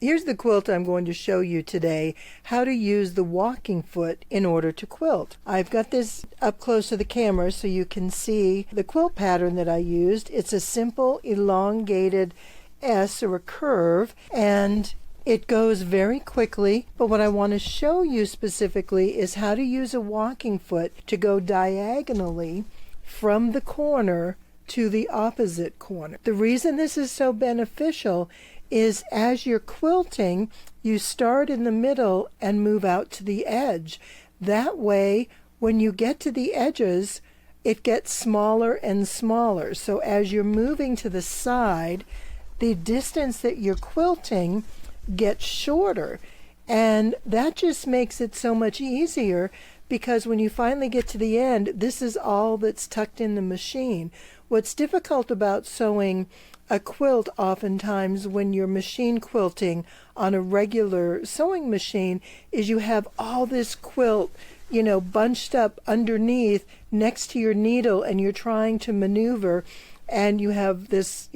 Here's the quilt I'm going to show you today, how to use the walking foot in order to quilt. I've got this up close to the camera so you can see the quilt pattern that I used. It's a simple elongated S or a curve, and it goes very quickly, but what I want to show you specifically is how to use a walking foot to go diagonally from the corner to the opposite corner. The reason this is so beneficial is as you're quilting, you start in the middle and move out to the edge. That way, when you get to the edges, it gets smaller and smaller. So as you're moving to the side, the distance that you're quilting gets shorter. And that just makes it so much easier, because when you finally get to the end, this is all that's tucked in the machine. What's difficult about sewing a quilt oftentimes when you're machine quilting on a regular sewing machine is you have all this quilt, bunched up underneath next to your needle, and you're trying to maneuver, and you have this,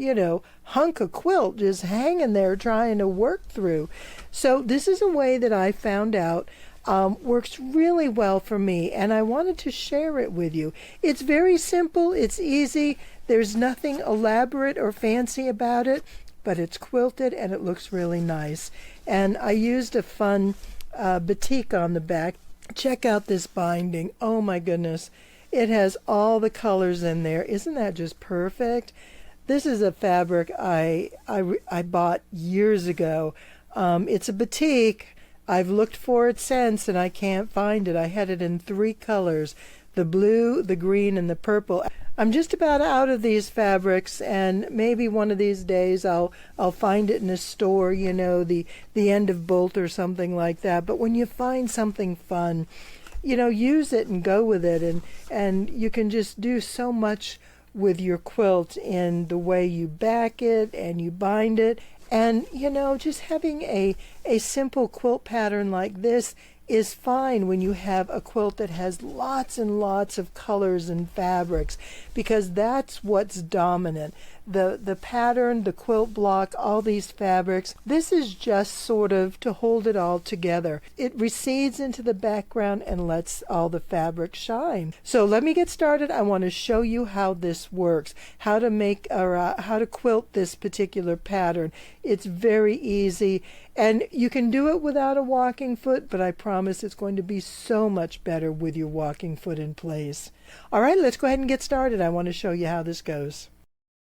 hunk of quilt just hanging there trying to work through. So this is a way that I found out works really well for me, and I wanted to share it with you. It's very simple, it's easy, there's nothing elaborate or fancy about it, but it's quilted and it looks really nice. And I used a fun batik on the back. Check out this binding. Oh my goodness, it has all the colors in there. Isn't that just perfect? This is a fabric I bought years ago. It's a batik. I've looked for it since and I can't find it. I had it in 3 colors, the blue, the green, and the purple. I'm just about out of these fabrics, and maybe one of these days I'll find it in a store, the end of Bolt or something like that. But when you find something fun, use it and go with it, and you can just do so much with your quilt in the way you back it and you bind it. And, just having a simple quilt pattern like this is fine when you have a quilt that has lots and lots of colors and fabrics, because that's what's dominant. The pattern, the quilt block, all these fabrics, this is just sort of to hold it all together. It recedes into the background and lets all the fabric shine. So let me get started. I want to show you how this works, how to quilt this particular pattern. It's very easy, and you can do it without a walking foot, but I promise it's going to be so much better with your walking foot in place. All right, let's go ahead and get started. I want to show you how this goes.